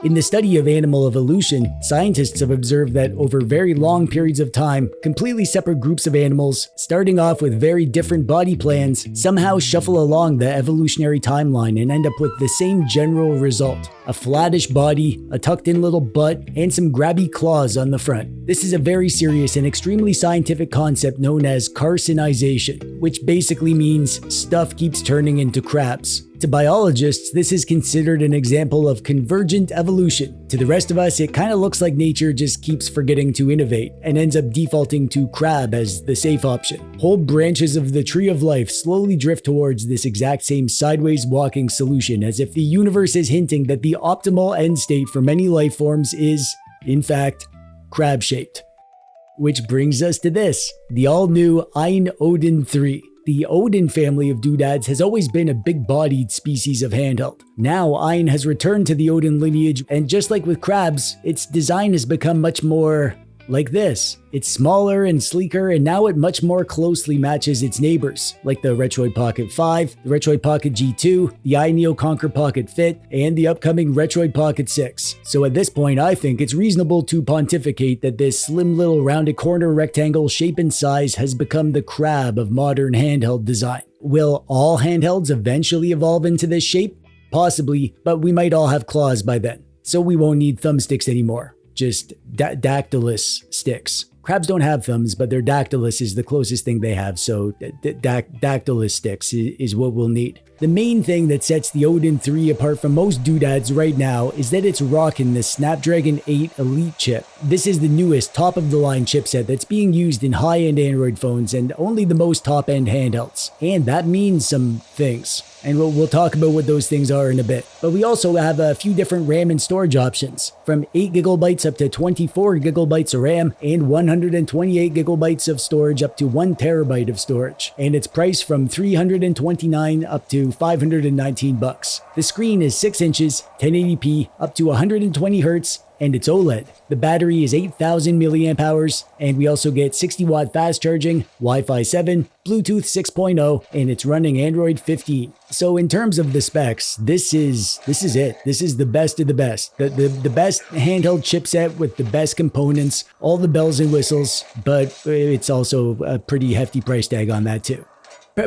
In the study of animal evolution, scientists have observed that over very long periods of time, completely separate groups of animals, starting off with very different body plans, somehow shuffle along the evolutionary timeline and end up with the same general result: a flattish body, a tucked-in little butt, and some grabby claws on the front. This is a very serious and extremely scientific concept known as carcinization, which basically means stuff keeps turning into crabs. To biologists, this is considered an example of convergent evolution. To the rest of us, it kind of looks like nature just keeps forgetting to innovate and ends up defaulting to crab as the safe option. Whole branches of the tree of life slowly drift towards this exact same sideways walking solution, as if the universe is hinting that the optimal end state for many life forms is, in fact, crab-shaped. Which brings us to this, the all-new Odin 3. The Odin family of doodads has always been a big-bodied species of handheld. Now, Ein has returned to the Odin lineage, and just like with crabs, its design has become much more like this. It's smaller and sleeker, and now it much more closely matches its neighbors, like the Retroid Pocket 5, the Retroid Pocket G2, the iNeo Conquer Pocket Fit, and the upcoming Retroid Pocket 6. So at this point, I think it's reasonable to pontificate that this slim little rounded corner rectangle shape and size has become the crab of modern handheld design. Will all handhelds eventually evolve into this shape? Possibly, but we might all have claws by then, so we won't need thumbsticks anymore. Just dactylus sticks. Crabs don't have thumbs, but their dactylus is the closest thing they have, so dactylus sticks is what we'll need. The main thing that sets the Odin 3 apart from most doodads right now is that it's rocking the Snapdragon 8 Elite chip. This is the newest top-of-the-line chipset that's being used in high-end Android phones and only the most top-end handhelds. And that means some things. And we'll talk about what those things are in a bit. But we also have a few different RAM and storage options, from 8GB up to 24GB of RAM and 128GB of storage up to 1TB of storage. And it's priced from $329 up to $519. The screen is 6 inches, 1080p, up to 120Hz, and it's OLED. The battery is 8,000 mAh, and we also get 60-watt fast charging, Wi-Fi 7, Bluetooth 6.0, and it's running Android 15. So in terms of the specs, this is it. This is the best of the best. The best handheld chipset with the best components, all the bells and whistles, but it's also a pretty hefty price tag on that too.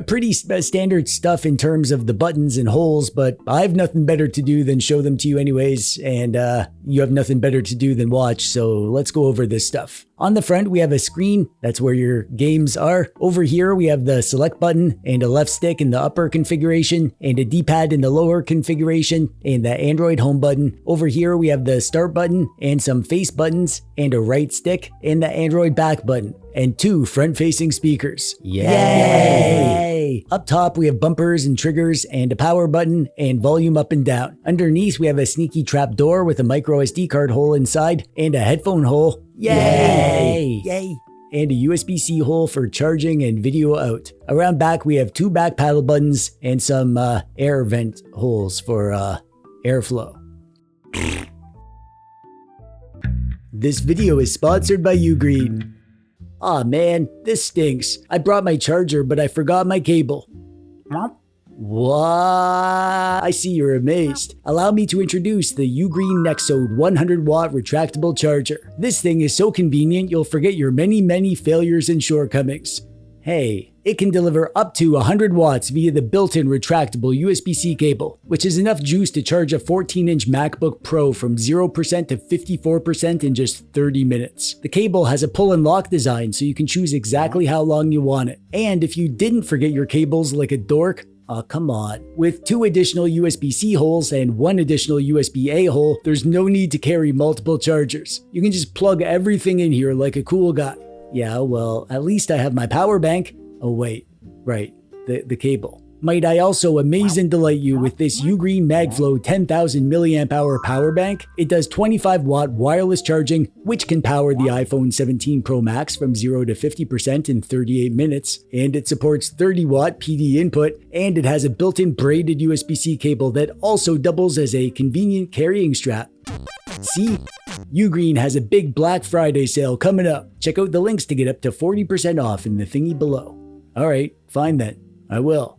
Pretty standard stuff in terms of the buttons and holes, but I have nothing better to do than show them to you anyways, and you have nothing better to do than watch, so let's go over this stuff. On the front, we have a screen. That's where your games are. Over here, we have the select button and a left stick in the upper configuration and a D-pad in the lower configuration and the Android home button. Over here, we have the start button and some face buttons and a right stick and the Android back button and 2 front-facing speakers. Yay! Up top, we have bumpers and triggers and a power button and volume up and down. Underneath, we have a sneaky trap door with a micro SD card hole inside and a headphone hole. Yay! Yay! And a USB-C hole for charging and video out. Around back, we have 2 back paddle buttons and some air vent holes for airflow. This video is sponsored by Ugreen. Aw man, this stinks. I brought my charger, but I forgot my cable. What? I see you're amazed. Allow me to introduce the Ugreen Nexode 100-watt retractable charger. This thing is so convenient you'll forget your many failures and shortcomings. Hey, it can deliver up to 100 watts via the built-in retractable USB-C cable, which is enough juice to charge a 14-inch MacBook Pro from 0% to 54% in just 30 minutes. The cable has a pull and lock design, so you can choose exactly how long you want it. And if you didn't forget your cables like a dork, oh, come on. With 2 additional USB-C holes and 1 additional USB-A hole, there's no need to carry multiple chargers. You can just plug everything in here like a cool guy. Yeah, well, at least I have my power bank. Oh wait, right, the cable. Might I also amaze and delight you with this Ugreen MagFlow 10,000 mAh power bank? It does 25-watt wireless charging, which can power the iPhone 17 Pro Max from 0 to 50% in 38 minutes, and it supports 30-watt PD input, and it has a built-in braided USB-C cable that also doubles as a convenient carrying strap. See? Ugreen has a big Black Friday sale coming up. Check out the links to get up to 40% off in the thingy below. Alright, fine then. I will.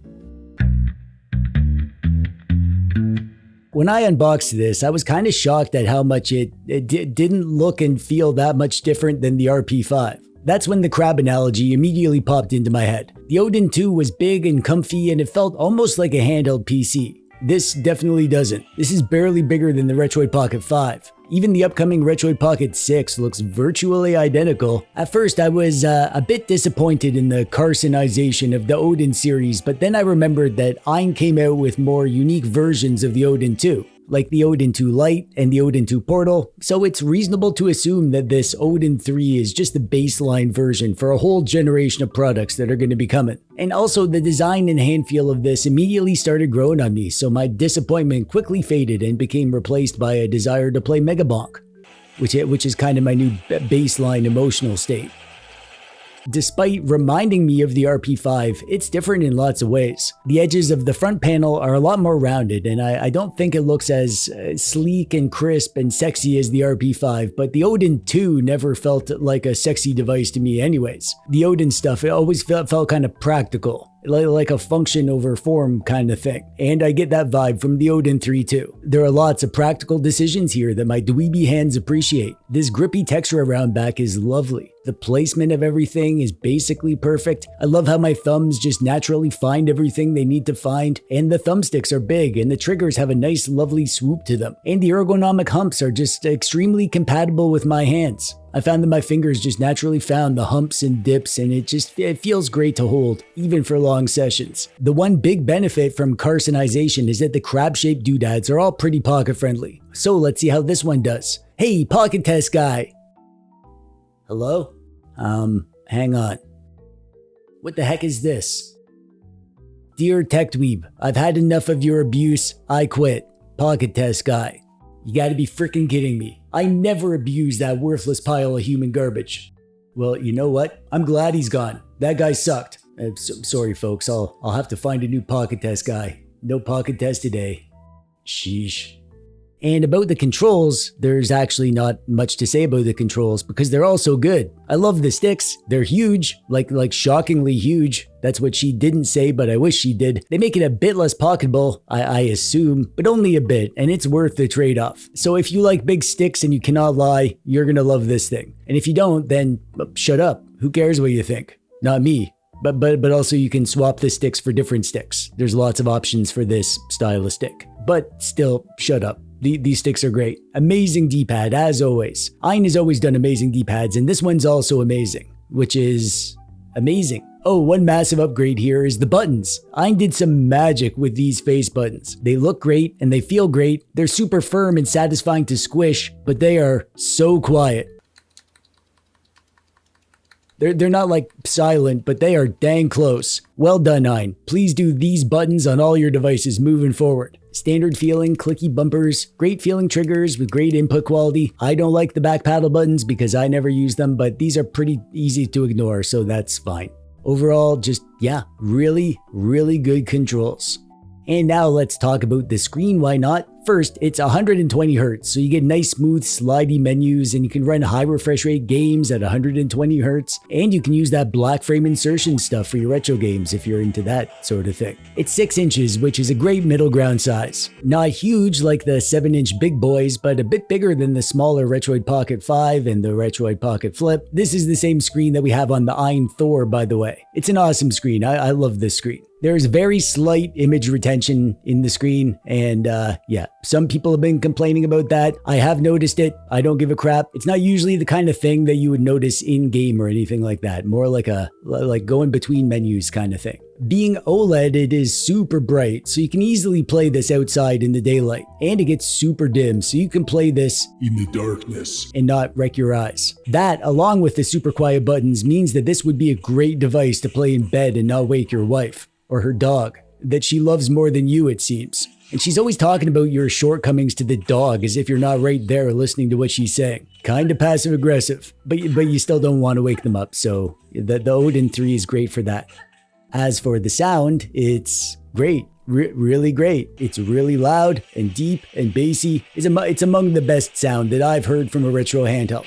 When I unboxed this, I was kind of shocked at how much it didn't look and feel that much different than the RP5. That's when the crab analogy immediately popped into my head. The Odin 2 was big and comfy and it felt almost like a handheld PC. This definitely doesn't. This is barely bigger than the Retroid Pocket 5. Even the upcoming Retroid Pocket 6 looks virtually identical. At first, I was a bit disappointed in the Carcinization of the Odin series, but then I remembered that Ein came out with more unique versions of the Odin 2, like the Odin 2 Lite and the Odin 2 Portal, so it's reasonable to assume that this Odin 3 is just the baseline version for a whole generation of products that are going to be coming. And also, the design and hand feel of this immediately started growing on me, so my disappointment quickly faded and became replaced by a desire to play Mega Bonk, which is kind of my new baseline emotional state. Despite reminding me of the RP5, it's different in lots of ways. The edges of the front panel are a lot more rounded, and I don't think it looks as sleek and crisp and sexy as the RP5, but the Odin 2 never felt like a sexy device to me anyways. The Odin stuff, it always felt kind of practical, like a function over form kind of thing. And I get that vibe from the Odin 3 too. There are lots of practical decisions here that my dweeby hands appreciate. This grippy texture around back is lovely. The placement of everything is basically perfect. I love how my thumbs just naturally find everything they need to find, and the thumbsticks are big and the triggers have a nice lovely swoop to them. And the ergonomic humps are just extremely compatible with my hands. I found that my fingers just naturally found the humps and dips, and it feels great to hold, even for long sessions. The one big benefit from Carcinization is that the crab-shaped doodads are all pretty pocket-friendly. So let's see how this one does. Hey, pocket test guy! Hello? Hang on. What the heck is this? Dear TechDweeb, I've had enough of your abuse. I quit. Pocket test guy. You gotta be freaking kidding me. I never abused that worthless pile of human garbage. Well, you know what? I'm glad he's gone. That guy sucked. Sorry folks, I'll have to find a new pocket test guy. No pocket test today. Sheesh. And about the controls, there's actually not much to say about the controls because they're all so good. I love the sticks. They're huge, like shockingly huge. That's what she didn't say, but I wish she did. They make it a bit less pocketable, I assume, but only a bit, and it's worth the trade-off. So if you like big sticks and you cannot lie, you're gonna love this thing. And if you don't, then shut up. Who cares what you think? Not me. But also you can swap the sticks for different sticks. There's lots of options for this style of stick. But still, shut up. These sticks are great. Amazing D-pad, as always. Ein has always done amazing D-pads, and this one's also amazing, which is amazing. Oh, one massive upgrade here is the buttons. Ein did some magic with these face buttons. They look great, and they feel great. They're super firm and satisfying to squish, but they are so quiet. They're not like silent, but they are dang close. Well done, Ein. Please do these buttons on all your devices moving forward. Standard feeling, clicky bumpers, great feeling triggers with great input quality. I don't like the back paddle buttons because I never use them, but these are pretty easy to ignore, so that's fine. Overall, just, yeah, really, really good controls. And now let's talk about the screen, why not? First, it's 120 Hz, so you get nice smooth slidey menus and you can run high refresh rate games at 120 Hz, and you can use that black frame insertion stuff for your retro games if you're into that sort of thing. It's 6 inches, which is a great middle ground size. Not huge like the 7-inch big boys, but a bit bigger than the smaller Retroid Pocket 5 and the Retroid Pocket Flip. This is the same screen that we have on the Ein Thor, by the way. It's an awesome screen. I love this screen. There's very slight image retention in the screen, and yeah, some people have been complaining about that. I have noticed it. I don't give a crap. It's not usually the kind of thing that you would notice in-game or anything like that. More like going between menus kind of thing. Being OLED, it is super bright, so you can easily play this outside in the daylight. And it gets super dim, so you can play this in the darkness and not wreck your eyes. That, along with the super quiet buttons, means that this would be a great device to play in bed and not wake your wife. Or her dog, that she loves more than you, it seems. And she's always talking about your shortcomings to the dog as if you're not right there listening to what she's saying. Kinda passive aggressive, but you still don't want to wake them up, so the Odin 3 is great for that. As for the sound, it's great. Really great. It's really loud and deep and bassy. It's among the best sound that I've heard from a retro handheld.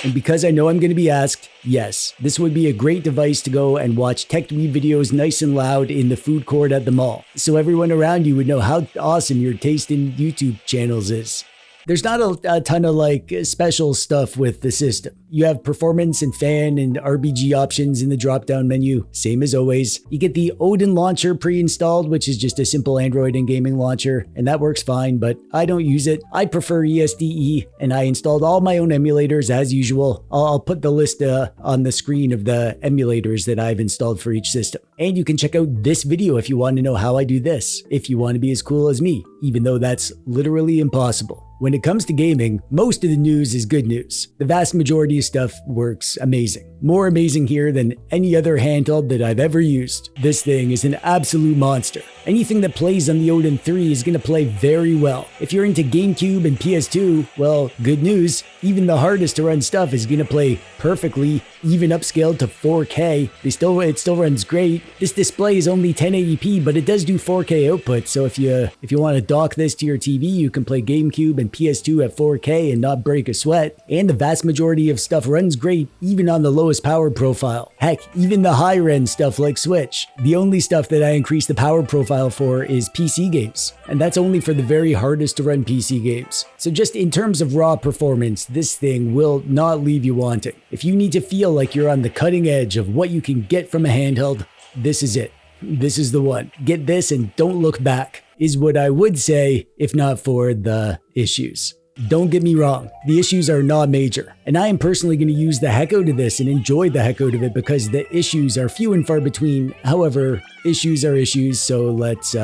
And because I know I'm going to be asked, yes, this would be a great device to go and watch TechDweeb videos nice and loud in the food court at the mall, so everyone around you would know how awesome your taste in YouTube channels is. There's not a ton of special stuff with the system. You have performance and fan and RBG options in the drop-down menu, same as always. You get the Odin launcher pre-installed, which is just a simple Android and gaming launcher, and that works fine, but I don't use it. I prefer ESDE, and I installed all my own emulators as usual. I'll put the list on the screen of the emulators that I've installed for each system. And you can check out this video if you want to know how I do this, if you want to be as cool as me, even though that's literally impossible. When it comes to gaming, most of the news is good news. The vast majority of stuff works amazing. More amazing here than any other handheld that I've ever used. This thing is an absolute monster. Anything that plays on the Odin 3 is going to play very well. If you're into GameCube and PS2, well, good news. Even the hardest to run stuff is going to play perfectly, even upscaled to 4K. It still runs great. This display is only 1080p, but it does do 4K output, so if you want to dock this to your TV, you can play GameCube and PS2 at 4K and not break a sweat. And the vast majority of stuff runs great, even on the lowest power profile. Heck, even the higher-end stuff like Switch. The only stuff that I increase the power profile for is PC games, and that's only for the very hardest to run PC games. So just in terms of raw performance, this thing will not leave you wanting. If you need to feel like you're on the cutting edge of what you can get from a handheld, this is it. This is the one. Get this and don't look back, is what I would say if not for the issues. Don't get me wrong, the issues are not major, and I am personally going to use the heck out of this and enjoy the heck out of it because the issues are few and far between. However, issues are issues, so let's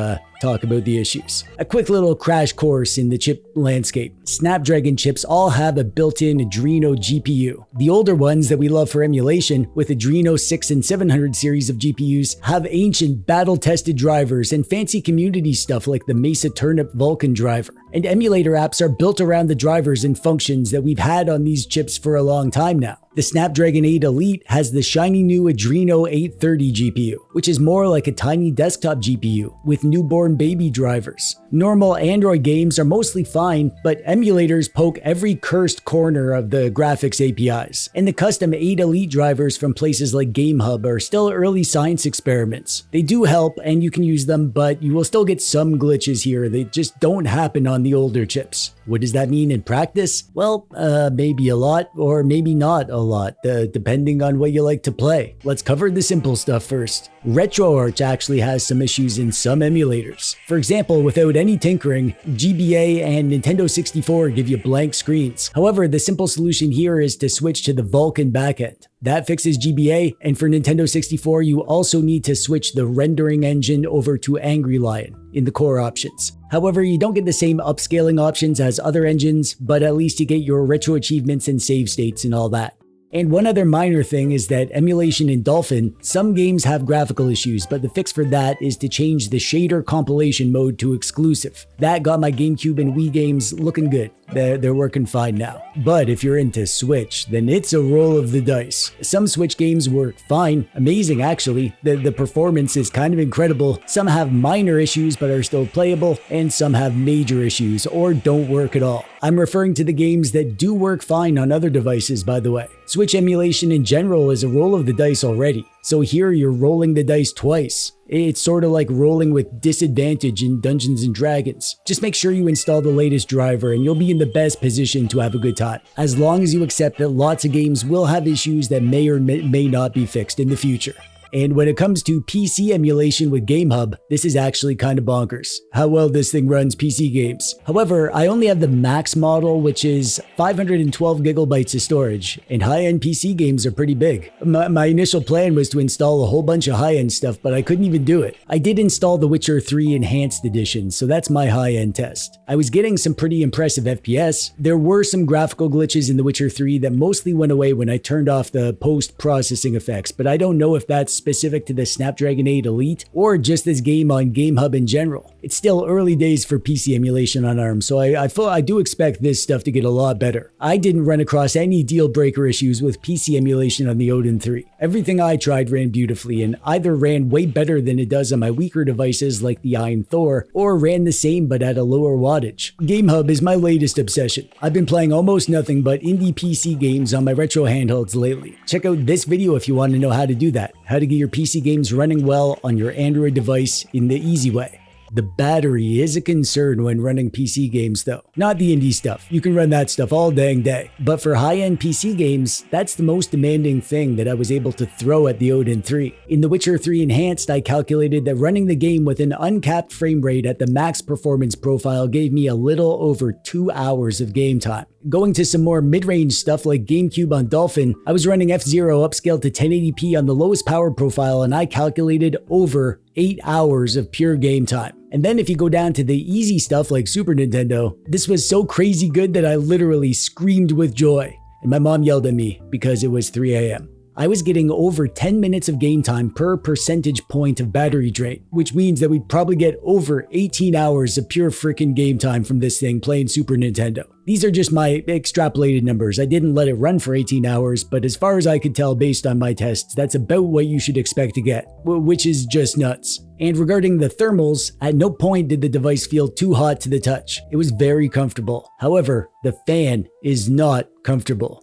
talk about the issues. A quick little crash course in the chip landscape. Snapdragon chips all have a built-in Adreno GPU. The older ones that we love for emulation, with Adreno 6 and 700 series of GPUs, have ancient battle-tested drivers and fancy community stuff like the Mesa Turnip Vulkan driver. And emulator apps are built around the drivers and functions that we've had on these chips for a long time now. The Snapdragon 8 Elite has the shiny new Adreno 830 GPU, which is more like a tiny desktop GPU with newborn baby drivers. Normal Android games are mostly fine, but emulators poke every cursed corner of the graphics APIs. And the custom 8 Elite drivers from places like GameHub are still early science experiments. They do help and you can use them, but you will still get some glitches here. They just don't happen on the older chips. What does that mean in practice? Well, maybe a lot or maybe not a lot, depending on what you like to play. Let's cover the simple stuff first. RetroArch actually has some issues in some emulators. For example, without any tinkering, GBA and Nintendo 64 give you blank screens. However, the simple solution here is to switch to the Vulkan backend. That fixes GBA, and for Nintendo 64, you also need to switch the rendering engine over to Angry Lion in the core options. However, you don't get the same upscaling options as other engines, but at least you get your retro achievements and save states and all that. And one other minor thing is that emulation in Dolphin, some games have graphical issues, but the fix for that is to change the shader compilation mode to exclusive. That got my GameCube and Wii games looking good. They're working fine now. But if you're into Switch, then it's a roll of the dice. Some Switch games work fine, amazing actually. The performance is kind of incredible. Some have minor issues but are still playable, and some have major issues or don't work at all. I'm referring to the games that do work fine on other devices, by the way. Switch emulation in general is a roll of the dice already. So here you're rolling the dice twice. It's sort of like rolling with disadvantage in Dungeons & Dragons. Just make sure you install the latest driver and you'll be in the best position to have a good time, as long as you accept that lots of games will have issues that may or may not be fixed in the future. And when it comes to PC emulation with GameHub, this is actually kind of bonkers, how well this thing runs PC games. However, I only have the max model, which is 512 gigabytes of storage, and high-end PC games are pretty big. My initial plan was to install a whole bunch of high-end stuff, but I couldn't even do it. I did install The Witcher 3 Enhanced Edition, so that's my high-end test. I was getting some pretty impressive FPS. There were some graphical glitches in The Witcher 3 that mostly went away when I turned off the post-processing effects, but I don't know if that's specific to the Snapdragon 8 Elite or just this game on GameHub in general. It's still early days for PC emulation on ARM, so I do expect this stuff to get a lot better. I didn't run across any deal breaker issues with PC emulation on the Odin 3. Everything I tried ran beautifully and either ran way better than it does on my weaker devices like the Iron Thor, or ran the same but at a lower wattage. GameHub is my latest obsession. I've been playing almost nothing but indie PC games on my retro handhelds lately. Check out this video if you want to know how to do that, how to get your PC games running well on your Android device in the easy way. The battery is a concern when running PC games though. Not the indie stuff. You can run that stuff all dang day. But for high-end PC games, that's the most demanding thing that I was able to throw at the Odin 3. In The Witcher 3 Enhanced, I calculated that running the game with an uncapped frame rate at the max performance profile gave me a little over 2 hours of game time. Going to some more mid-range stuff like GameCube on Dolphin, I was running F-Zero upscaled to 1080p on the lowest power profile and I calculated over 8 hours of pure game time. And then if you go down to the easy stuff like Super Nintendo, this was so crazy good that I literally screamed with joy. And my mom yelled at me because it was 3 a.m. I was getting over 10 minutes of game time per percentage point of battery drain, which means that we'd probably get over 18 hours of pure freaking game time from this thing playing Super Nintendo. These are just my extrapolated numbers. I didn't let it run for 18 hours, but as far as I could tell based on my tests, that's about what you should expect to get, which is just nuts. And regarding the thermals, at no point did the device feel too hot to the touch. It was very comfortable. However, the fan is not comfortable.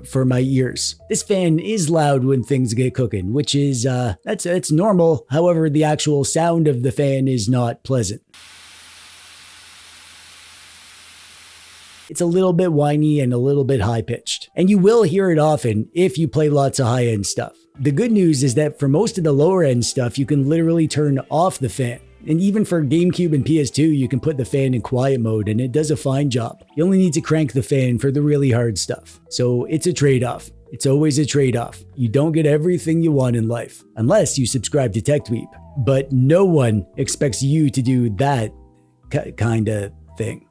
For my ears. This fan is loud when things get cooking, which is, that's normal. However, the actual sound of the fan is not pleasant. It's a little bit whiny and a little bit high-pitched. And you will hear it often if you play lots of high-end stuff. The good news is that for most of the lower-end stuff, you can literally turn off the fan. And even for GameCube and PS2, you can put the fan in quiet mode and it does a fine job. You only need to crank the fan for the really hard stuff. So it's a trade-off. It's always a trade-off. You don't get everything you want in life, unless you subscribe to TechDweeb. But no one expects you to do that kind of thing.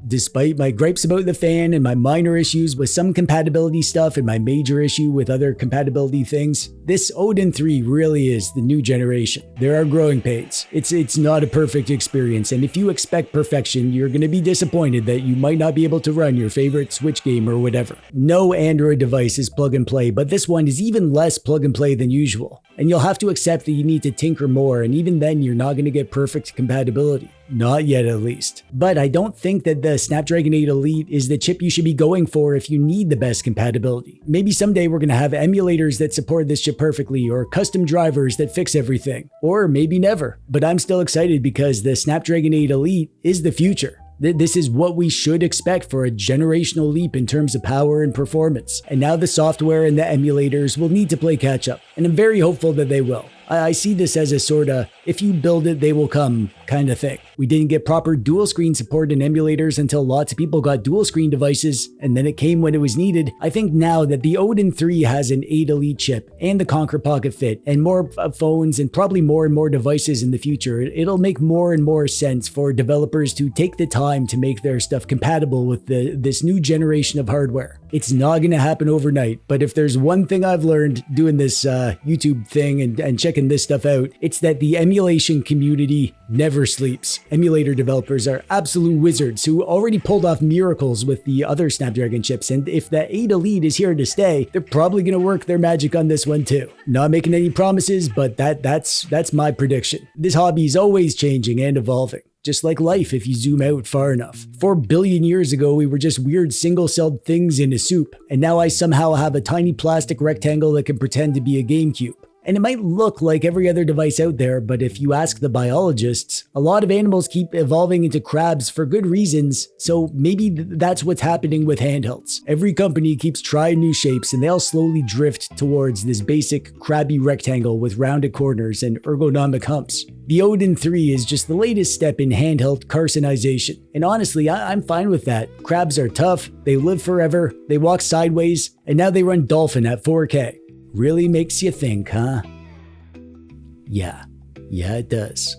Despite my gripes about the fan and my minor issues with some compatibility stuff and my major issue with other compatibility things, this Odin 3 really is the new generation. There are growing pains. It's not a perfect experience, and if you expect perfection, you're going to be disappointed that you might not be able to run your favorite Switch game or whatever. No Android device is plug and play, but this one is even less plug and play than usual. And you'll have to accept that you need to tinker more, and even then you're not going to get perfect compatibility. Not yet, at least. But I don't think that the Snapdragon 8 Elite is the chip you should be going for if you need the best compatibility. Maybe someday we're going to have emulators that support this chip perfectly, or custom drivers that fix everything. Or maybe never. But I'm still excited because the Snapdragon 8 Elite is the future. This is what we should expect for a generational leap in terms of power and performance. And now the software and the emulators will need to play catch up. And I'm very hopeful that they will. I see this as a sorta, if you build it, they will come kind of thing. We didn't get proper dual screen support in emulators until lots of people got dual screen devices, and then it came when it was needed. I think now that the Odin 3 has an 8 Elite chip and the Conquer Pocket Fit and more phones and probably more and more devices in the future, it'll make more and more sense for developers to take the time to make their stuff compatible with this new generation of hardware. It's not going to happen overnight, but if there's one thing I've learned doing this YouTube thing and checking this stuff out, it's that the emulation community never sleeps. Emulator developers are absolute wizards who already pulled off miracles with the other Snapdragon chips, and if the 8 Elite is here to stay, they're probably going to work their magic on this one too. Not making any promises, but that's my prediction. This hobby is always changing and evolving. Just like life if you zoom out far enough. 4 billion years ago, we were just weird single-celled things in a soup, and now I somehow have a tiny plastic rectangle that can pretend to be a GameCube. And it might look like every other device out there, but if you ask the biologists, a lot of animals keep evolving into crabs for good reasons, so maybe that's what's happening with handhelds. Every company keeps trying new shapes, and they all slowly drift towards this basic crabby rectangle with rounded corners and ergonomic humps. The Odin 3 is just the latest step in handheld carcinization, and honestly, I'm fine with that. Crabs are tough, they live forever, they walk sideways, and now they run Dolphin at 4K. Really makes you think, huh? Yeah, it does.